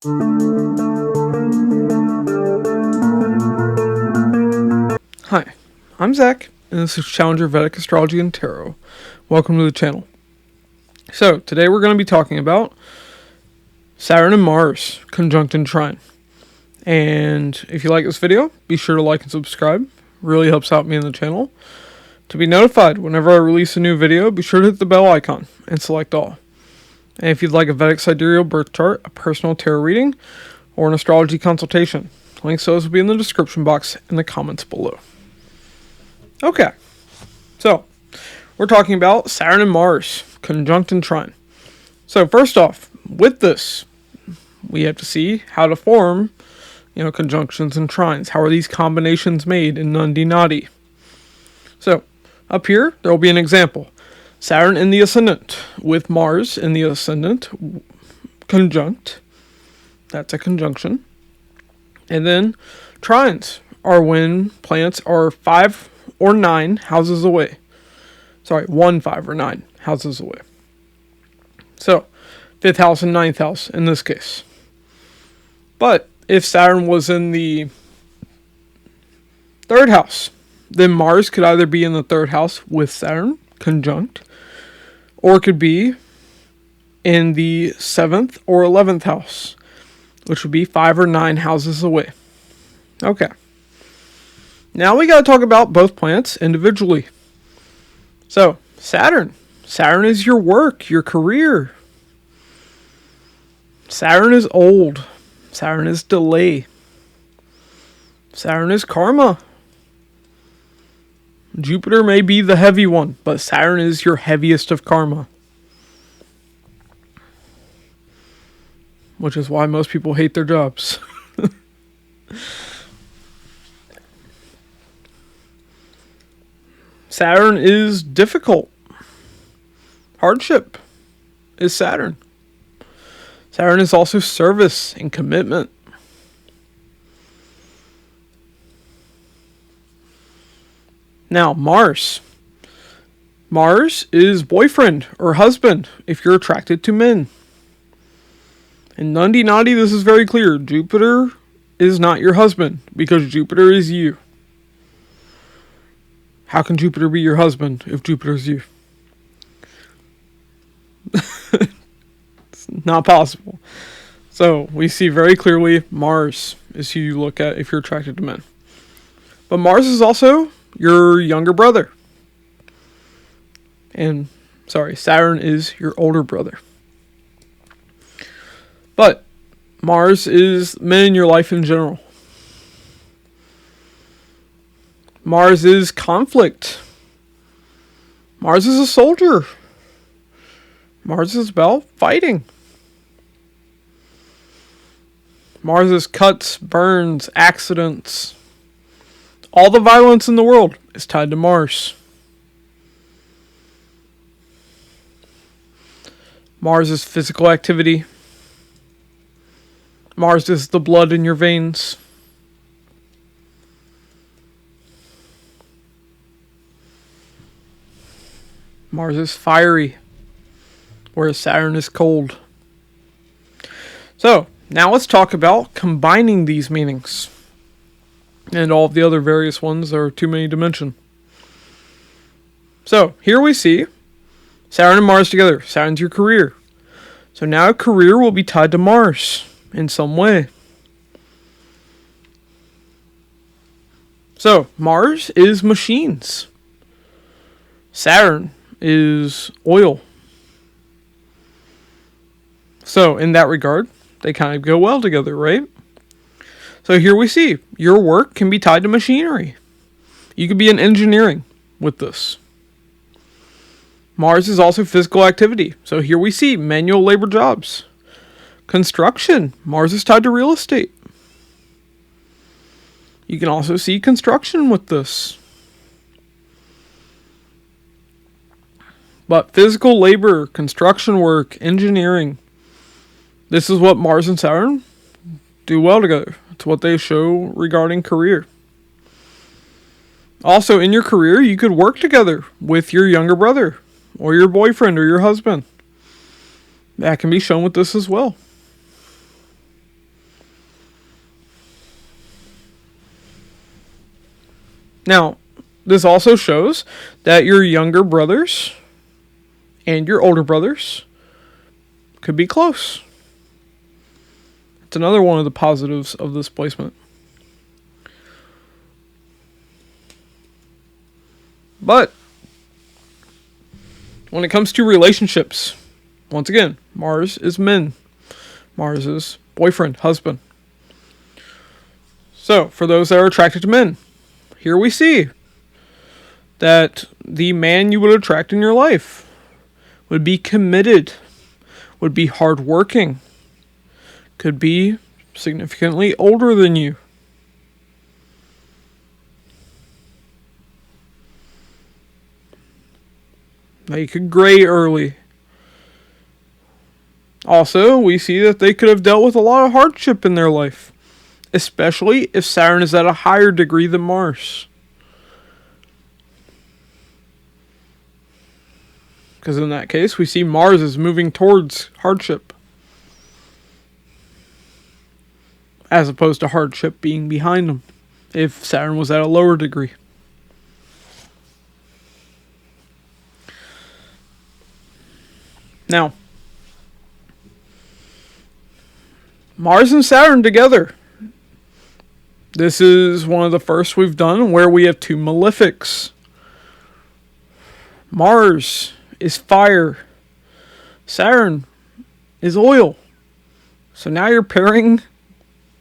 Hi, I'm Zach, and this is Challenger Vedic Astrology and Tarot. Welcome to the channel. So, today we're going to be talking about Saturn and Mars, conjunct in Trine. And if you like this video, be sure to like and subscribe. Really helps out me in the channel. To be notified whenever I release a new video, be sure to hit the bell icon and select all. And if you'd like a Vedic Sidereal birth chart, a personal tarot reading, or an astrology consultation, links to those will be in the description box in the comments below. Okay, so we're talking about Saturn and Mars, conjunct in Trine. So first off, with this, we have to see how to form, conjunctions and trines. How are these combinations made in Nandi Nadi? So up here, there will be an example. Saturn in the ascendant with Mars in the ascendant, conjunct. That's a conjunction. And then trines are when planets are 5 or 9 houses away. Sorry, 1, 5, or 9 houses away. So, 5th house and 9th house in this case. But if Saturn was in the 3rd house, then Mars could either be in the 3rd house with Saturn, conjunct, or it could be in the 7th or 11th house, which would be 5 or 9 houses away. Okay. Now we got to talk about both planets individually. So, Saturn. Saturn is your work, your career. Saturn is old. Saturn is delay. Saturn is karma. Jupiter may be the heavy one, but Saturn is your heaviest of karma. Which is why most people hate their jobs. Saturn is difficult. Hardship is Saturn. Saturn is also service and commitment. Now, Mars. Mars is boyfriend or husband if you're attracted to men. In Nandi Nadi, this is very clear. Jupiter is not your husband because Jupiter is you. How can Jupiter be your husband if Jupiter is you? It's not possible. So we see very clearly Mars is who you look at if you're attracted to men. But Mars is also your younger brother. And, Saturn is your older brother. But Mars is men in your life in general. Mars is conflict. Mars is a soldier. Mars is about fighting. Mars is cuts, burns, accidents. All the violence in the world is tied to Mars. Mars is physical activity. Mars is the blood in your veins. Mars is fiery, whereas Saturn is cold. So, now let's talk about combining these meanings. And all of the other various ones are too many to mention. So, here we see Saturn and Mars together. Saturn's your career. So now career will be tied to Mars in some way. So, Mars is machines. Saturn is oil. So, in that regard, they kind of go well together, right? So here we see your work can be tied to machinery. You could be in engineering with this. Mars is also physical activity. So here we see manual labor jobs. Construction. Mars is tied to real estate. You can also see construction with this. But physical labor, construction work, engineering, this is what Mars and Saturn do well together. It's what they show regarding career. Also, in your career, you could work together with your younger brother or your boyfriend or your husband. That can be shown with this as well. Now, this also shows that your younger brothers and your older brothers could be close. It's another one of the positives of this placement. But when it comes to relationships, once again, Mars is men. Mars is boyfriend, husband. So, for those that are attracted to men, here we see that the man you would attract in your life would be committed, would be hardworking, could be significantly older than you. They could gray early. Also, we see that they could have dealt with a lot of hardship in their life, especially if Saturn is at a higher degree than Mars. Because in that case, we see Mars is moving towards hardship, as opposed to hardship being behind them, if Saturn was at a lower degree. Now, Mars and Saturn together. This is one of the first we've done where we have two malefics. Mars is fire. Saturn is oil. So now you're pairing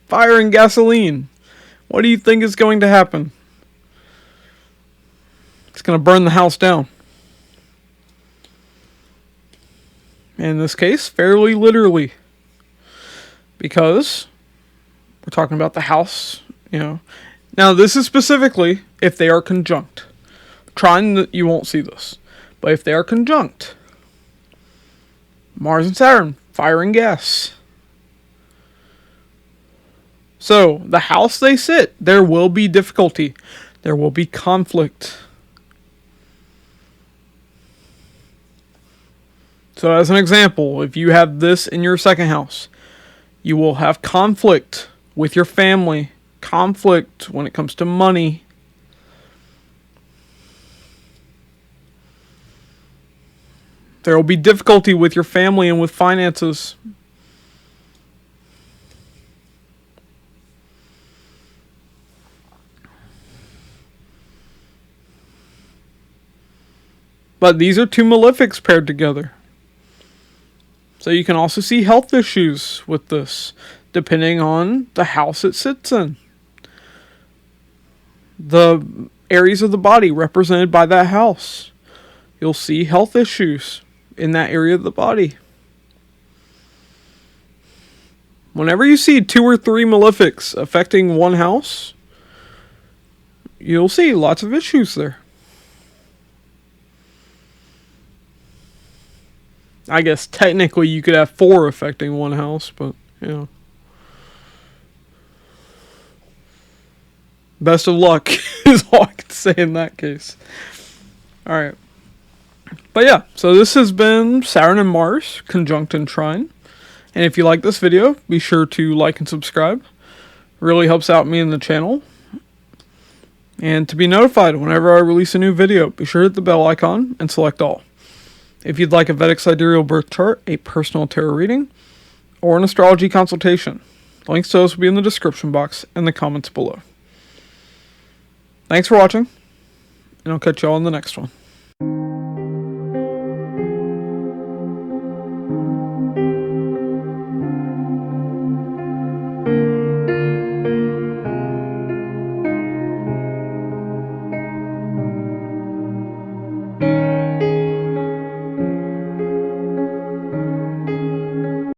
fire and gasoline. What do you think is going to happen? It's going to burn the house down. In this case, fairly literally. Because we're talking about the house, Now, this is specifically if they are conjunct. Trine, you won't see this. But if they are conjunct, Mars and Saturn, fire and gas. So, the house they sit, there will be difficulty. There will be conflict. So, as an example, if you have this in your second house, you will have conflict with your family, conflict when it comes to money. There will be difficulty with your family and with finances. But these are two malefics paired together. So you can also see health issues with this, depending on the house it sits in. The areas of the body represented by that house. You'll see health issues in that area of the body. Whenever you see 2 or 3 malefics affecting one house, you'll see lots of issues there. I guess technically you could have 4 affecting one house, but, best of luck is all I can say in that case. Alright. But yeah, so this has been Saturn and Mars, conjunct and trine. And if you like this video, be sure to like and subscribe. Really helps out me and the channel. And to be notified whenever I release a new video, be sure to hit the bell icon and select all. If you'd like a Vedic Sidereal birth chart, a personal tarot reading, or an astrology consultation, links to those will be in the description box and the comments below. Thanks for watching, and I'll catch you all in the next one.